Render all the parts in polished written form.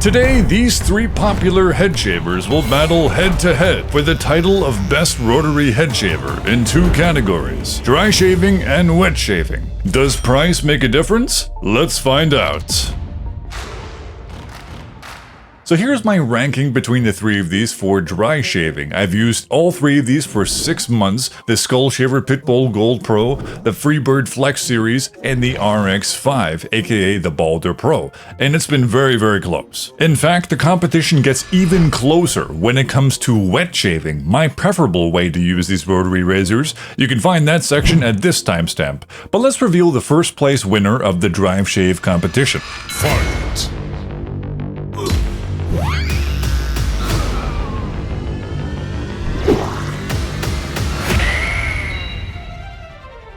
Today, these three popular head shavers will battle head-to-head for the title of Best Rotary Head Shaver in two categories, dry shaving and wet shaving. Does price make a difference? Let's find out. So here's my ranking between the three of these for dry shaving. I've used all three of these for 6 months, the SkullShaver Pitbull Gold Pro, the Freebird FlexSeries, and the RX5, aka the Balder Pro, and it's been very close. In fact, the competition gets even closer when it comes to wet shaving, my preferable way to use these rotary razors. You can find that section at this timestamp. But let's reveal the first place winner of the dry shave competition. Fight!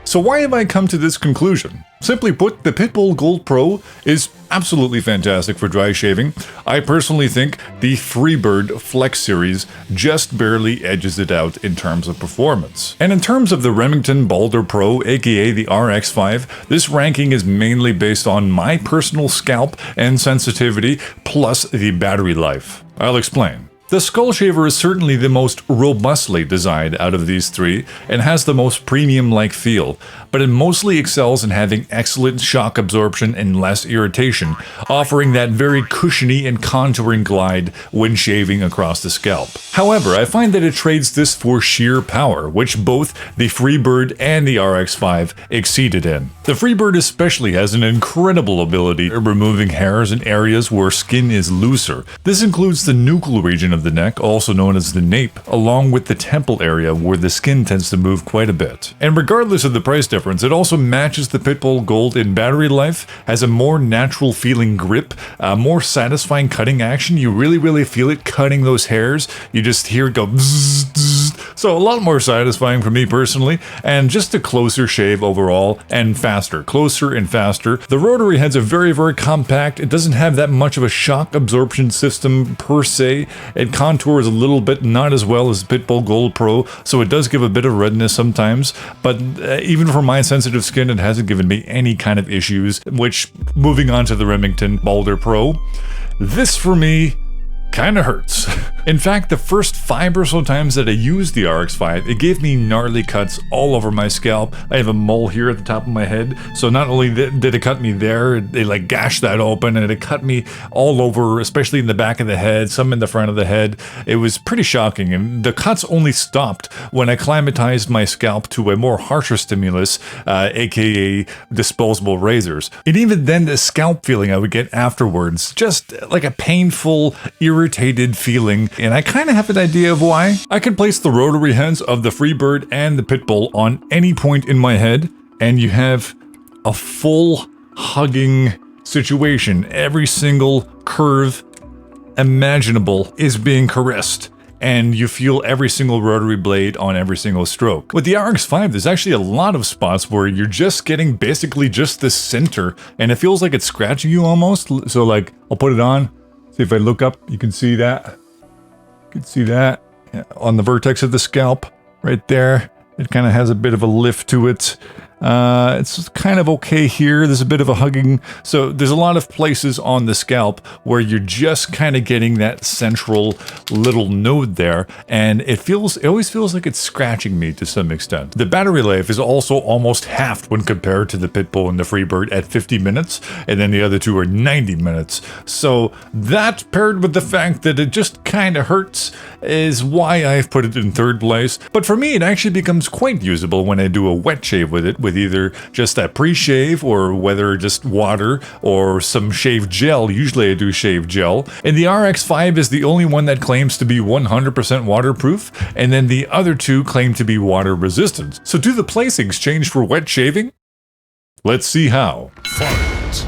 So why have I come to this conclusion? Simply put, the Pitbull Gold Pro is absolutely fantastic for dry shaving. I personally think the Freebird FlexSeries just barely edges it out in terms of performance. And in terms of the Remington Balder Pro, aka the RX5, this ranking is mainly based on my personal scalp and sensitivity, plus the battery life. I'll explain. The SkullShaver is certainly the most robustly designed out of these three and has the most premium-like feel, but it mostly excels in having excellent shock absorption and less irritation, offering that very cushiony and contouring glide when shaving across the scalp. However, I find that it trades this for sheer power, which both the Freebird and the RX5 exceeded in. The Freebird especially has an incredible ability at removing hairs in areas where skin is looser. This includes the nuchal region of the neck, also known as the nape, along with the temple area where the skin tends to move quite a bit. And regardless of the price difference, it also matches the Pitbull Gold in battery life, has a more natural feeling grip, more satisfying cutting action. You really feel it cutting those hairs. You just hear it go bzzz, bzzz. So a lot more satisfying for me personally, and just a closer shave overall, and faster, closer and faster. The rotary heads are very compact. It doesn't have that much of a shock absorption system per se. It contours a little bit, not as well as Pitbull Gold Pro, so it does give a bit of redness sometimes, but even for my sensitive skin, it hasn't given me any kind of issues, which, moving on to the Remington Balder Pro, this for me kinda hurts. In fact, the first 5 or so times that I used the RX5, it gave me gnarly cuts all over my scalp. I have a mole here at the top of my head, so not only did it cut me there, it like gashed that open, and it cut me all over, especially in the back of the head, some in the front of the head. It was pretty shocking, and the cuts only stopped when I acclimatized my scalp to a more harsher stimulus, aka disposable razors. And even then, the scalp feeling I would get afterwards, just like a painful, irritated feeling, and I kind of have an idea of why. I can place the rotary heads of the Freebird and the Pitbull on any point in my head, and you have a full hugging situation. Every single curve imaginable is being caressed, and you feel every single rotary blade on every single stroke. With the RX5, there's actually a lot of spots where you're just getting basically just the center, and it feels like it's scratching you almost. So like, I'll put it on. See if I look up, you can see that. You can see that on the vertex of the scalp right there. It kind of has a bit of a lift to it. It's kind of okay here. There's a bit of a hugging. So there's a lot of places on the scalp where you're just kind of getting that central little node there. And it always feels like it's scratching me to some extent. The battery life is also almost halved when compared to the Pitbull and the Freebird at 50 minutes. And then the other two are 90 minutes. So that paired with the fact that it just kind of hurts is why I've put it in third place. But for me, it actually becomes quite usable when I do a wet shave with it, with either just a pre-shave or whether just water or some shave gel. Usually I do shave gel. And the RX5 is the only one that claims to be 100% waterproof, and then the other two claim to be water resistant. So do the placings change for wet shaving? Let's see how. Fight!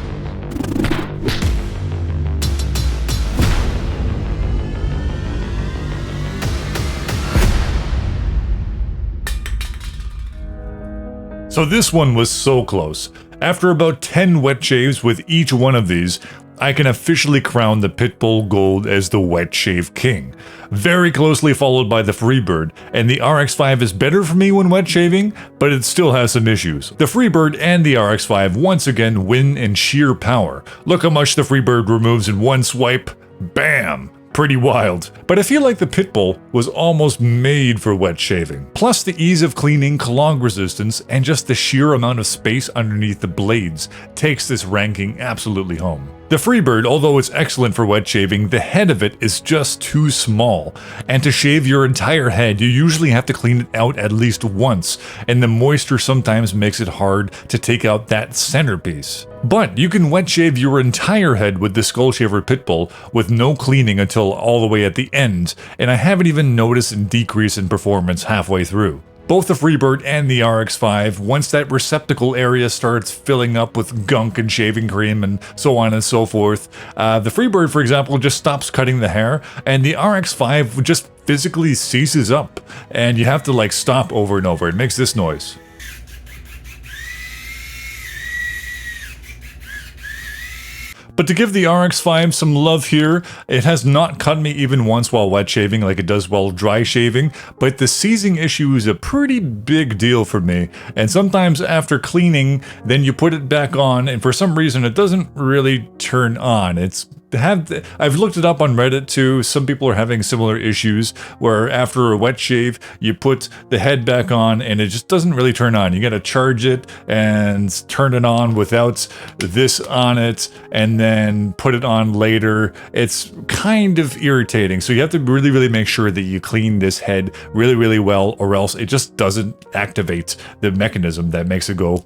So this one was so close. After about 10 wet shaves with each one of these, I can officially crown the Pitbull Gold as the wet shave king. Very closely followed by the Freebird, and the RX5 is better for me when wet shaving, but it still has some issues. The Freebird and the RX5 once again win in sheer power. Look how much the Freebird removes in one swipe. Bam! Pretty wild. But I feel like the Pitbull was almost made for wet shaving. Plus the ease of cleaning, clog resistance, and just the sheer amount of space underneath the blades takes this ranking absolutely home. The Freebird, although it's excellent for wet shaving, the head of it is just too small. And to shave your entire head, you usually have to clean it out at least once, and the moisture sometimes makes it hard to take out that centerpiece. But you can wet shave your entire head with the SkullShaver Pitbull with no cleaning until all the way at the end, and I haven't even noticed a decrease in performance halfway through. Both the Freebird and the RX5, once that receptacle area starts filling up with gunk and shaving cream and so on and so forth, the Freebird, for example, just stops cutting the hair, and the RX5 just physically seizes up, and you have to like stop over and over. It makes this noise. But to give the RX5 some love here, it has not cut me even once while wet shaving like it does while dry shaving, but the seizing issue is a pretty big deal for me, and sometimes after cleaning, then you put it back on, and for some reason it doesn't really turn on. I've looked it up on Reddit too. Some people are having similar issues where after a wet shave, you put the head back on and it just doesn't really turn on. You gotta charge it and turn it on without this on it and then put it on later. It's kind of irritating. So you have to really make sure that you clean this head really well, or else it just doesn't activate the mechanism that makes it go.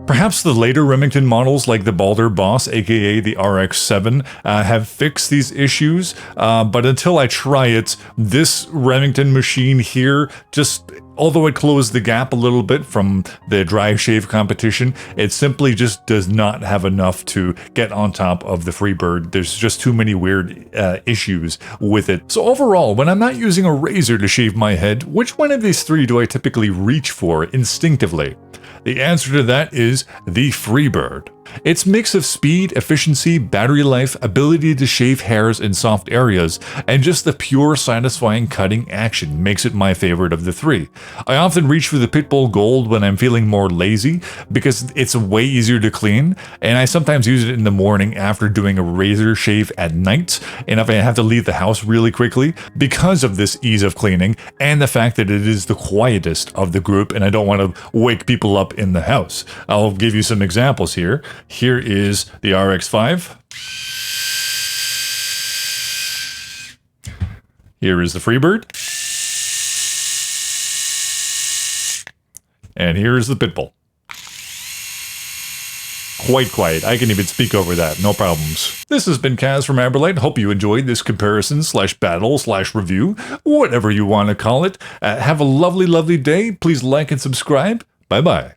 Perhaps the later Remington models like the Balder Boss, aka the RX7, have fixed these issues, but until I try it, this Remington machine here just, although it closed the gap a little bit from the dry shave competition, it simply just does not have enough to get on top of the Freebird. There's just too many weird issues with it. So overall, when I'm not using a razor to shave my head, which one of these three do I typically reach for instinctively? The answer to that is the Freebird. Its mix of speed, efficiency, battery life, ability to shave hairs in soft areas, and just the pure satisfying cutting action makes it my favorite of the three. I often reach for the Pitbull Gold when I'm feeling more lazy because it's way easier to clean, and I sometimes use it in the morning after doing a razor shave at night, and if I have to leave the house really quickly, because of this ease of cleaning and the fact that it is the quietest of the group and I don't want to wake people up in the house. I'll give you some examples here. Here is the RX5. Here is the Freebird. And here is the Pitbull. Quite quiet. I can even speak over that. No problems. This has been Kaz from Amberlight. Hope you enjoyed this comparison / battle / review, whatever you want to call it. Have a lovely day. Please like and subscribe. Bye-bye.